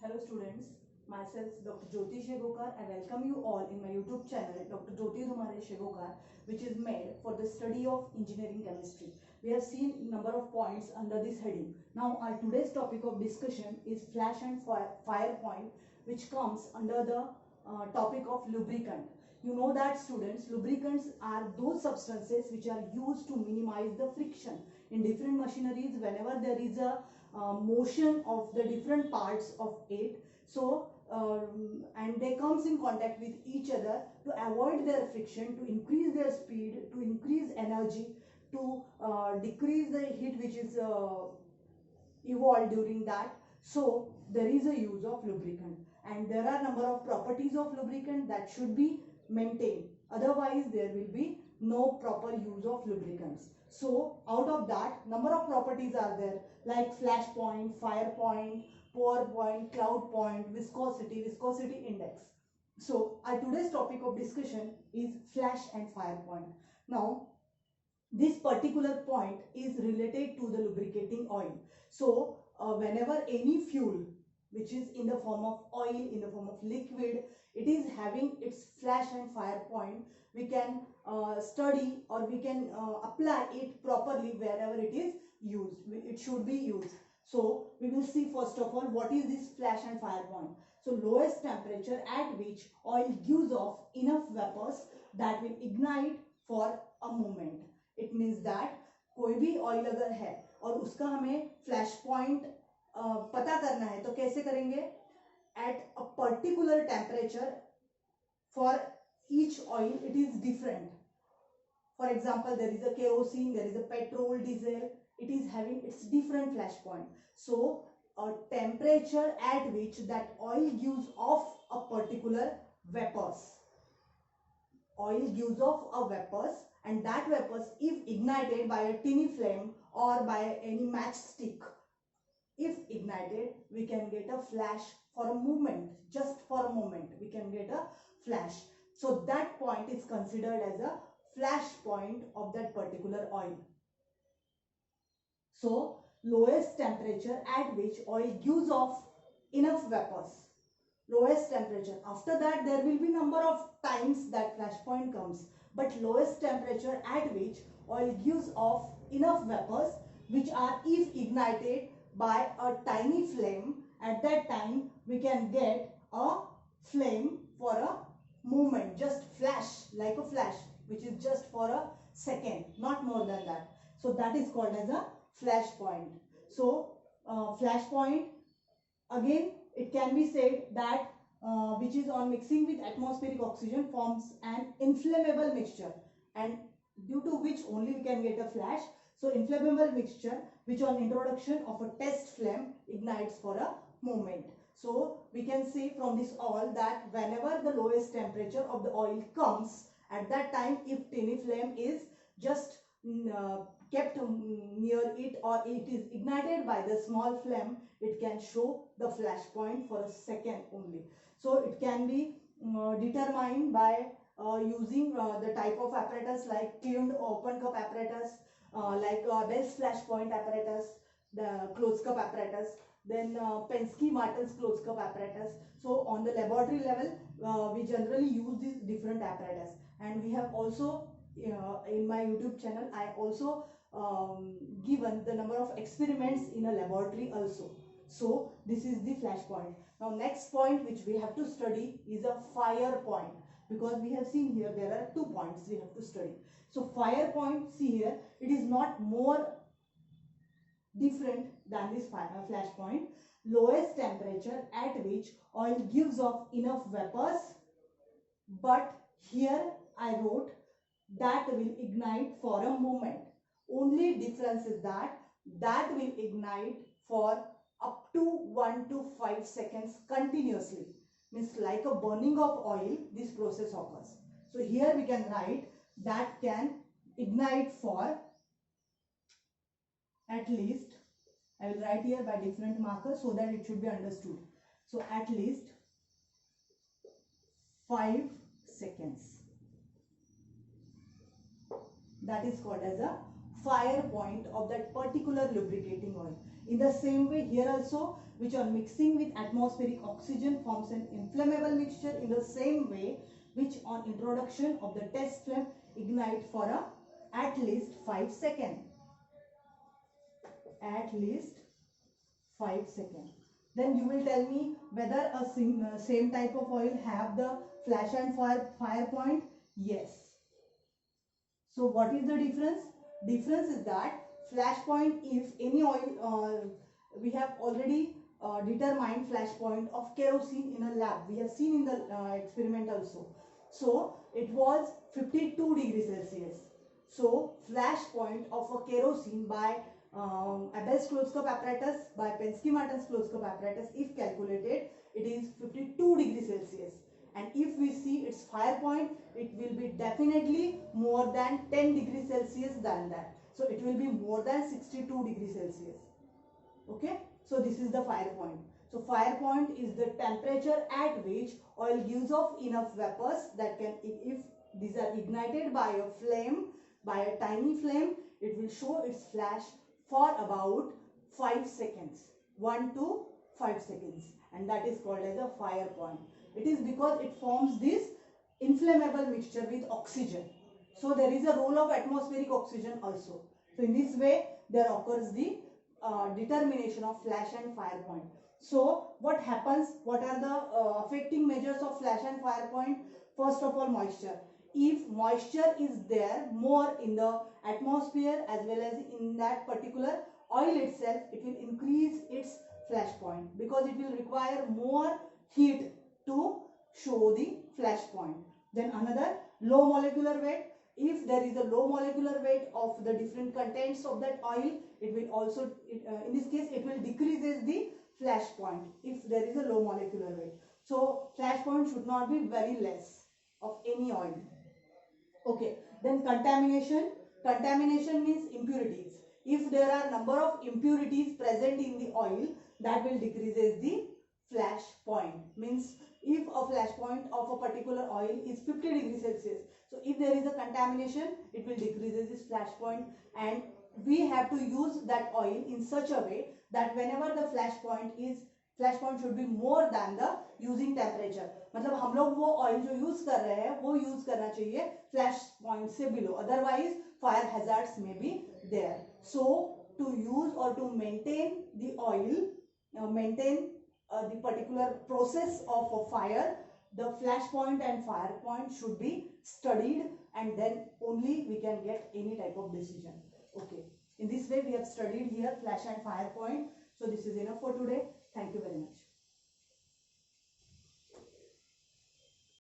Hello students, myself Dr. Jyoti Shegokar. I welcome you all in my YouTube channel Dr. Jyoti Dhumare Shegokar, which is made for the study of engineering chemistry. We have seen number of points under this heading. Now our today's topic of discussion is flash and fire point, which comes under the topic of lubricant. You know that students, lubricants are those substances which are used to minimize the friction in different machineries whenever there is a motion of the different parts of it. So and they comes in contact with each other to avoid their friction, to increase their speed, to increase energy, to decrease the heat which is evolved during that. So there is a use of lubricant, and there are number of properties of lubricant that should be maintained, otherwise there will be no proper use of lubricants. So out of that, number of properties are there, like flash point, fire point, pour point, cloud point, viscosity index. So our today's topic of discussion is flash and fire point. Now this particular point is related to the lubricating oil. So whenever any fuel which is in the form of oil, in the form of liquid, it is having its flash and fire point, we can study or we can apply it properly wherever it is used. It should be used. So we will see first of all what is this flash and fire point. So lowest temperature at which oil gives off enough vapors that will ignite for a moment. It means that कोई भी oil अगर है और उसका हमें flash point पता करना है तो कैसे करेंगे, at a particular temperature for each oil it is different. For example there is a kerosene, there is a petrol, diesel, it is having its different flash point. So a temperature at which that oil gives off a particular vapors, oil gives off a vapors, and that vapors if ignited by a tiny flame or by any matchstick, if ignited we can get a flash for a moment, just for a moment we can get a flash. So that point is considered as a flash point of that particular oil. So lowest temperature at which oil gives off enough vapors, lowest temperature. After that there will be number of times that flash point comes, but lowest temperature at which oil gives off enough vapors which are if ignited by a tiny flame, at that time we can get a flame for a moment, just flash, like a flash which is just for a second, not more than that. So that is called as a flash point. So flash point, again it can be said that which is on mixing with atmospheric oxygen forms an inflammable mixture, and due to which only we can get a flash. So inflammable mixture which on introduction of a test flame ignites for a moment. So we can see from this all that whenever the lowest temperature of the oil comes, at that time if tiny flame is just kept near it or it is ignited by the small flame, it can show the flash point for a second only. So it can be determined by using the type of apparatus like tuned open cup apparatus, like Bell's flash point apparatus, the closed cup apparatus, then Penske-Martin's closed cup apparatus. So on the laboratory level we generally use these different apparatus, and we have also in my YouTube channel I also given the number of experiments in a laboratory also. So this is the flash point. Now next point which we have to study is a fire point, because we have seen here there are 2 points we have to study. So fire point, see here, it is not more different than this flash point. Lowest temperature at which oil gives off enough vapors, but here I wrote that will ignite for a moment. Only difference is that that will ignite for up to 1 to 5 seconds continuously. Means like a burning of oil, this process occurs. So here we can write that can ignite for at least, I will write here by different markers so that it should be understood. So at least 5 seconds. That is called as a fire point of that particular lubricating oil. In the same way here also, which on mixing with atmospheric oxygen forms an inflammable mixture, in the same way which on introduction of the test flame ignite for at least 5 seconds. At least 5 seconds. Then you will tell me whether a same type of oil have the flash and fire point. Yes. So what is the difference? Difference is that flash point, if any oil, we have already determined flash point of kerosene in a lab. We have seen in the experiment also. So it was 52 degrees Celsius. So flash point of a kerosene by Abel's closed-cup apparatus, by Pensky-Martin's closed-cup apparatus, if calculated, it is 52 degrees Celsius. And if we see its fire point, it will be definitely more than 10 degrees Celsius than that. So it will be more than 62 degrees Celsius. Okay. So this is the fire point. So fire point is the temperature at which oil gives off enough vapors that can, if these are ignited by a flame, by a tiny flame, it will show its flash for about 5 seconds. 1 to 5 seconds. And that is called as a fire point. It is because it forms this inflammable mixture with oxygen. So there is a role of atmospheric oxygen also. So in this way there occurs the determination of flash and fire point. So what happens? What are the affecting measures of flash and fire point? First of all, moisture. If moisture is there more in the atmosphere as well as in that particular oil itself, it will increase its flash point because it will require more heat to show the flash point. Then another, low molecular weight. If there is a low molecular weight of the different contents of that oil, it will also, in this case, it will decreases the flash point if there is a low molecular weight. So flash point should not be very less of any oil. Okay. Then contamination. Contamination means impurities. If there are number of impurities present in the oil, that will decreases the flash point. Means if a flash point of a particular oil is 50 degrees Celsius, so if there is a contamination, it will decreases this flash point, and we have to use that oil in such a way that whenever the flash point should be more than the using temperature. मतलब हम लोग वो oil जो use कर रहे हैं वो use करना चाहिए फ्लैश पॉइंट से below, otherwise fire hazards may be there. So to use or to maintain the oil, maintain the particular process of a fire, the flash point and fire point should be studied, and then only we can get any type of decision. Okay. In this way we have studied here flash and fire point. So this is enough for today. Thank you very much.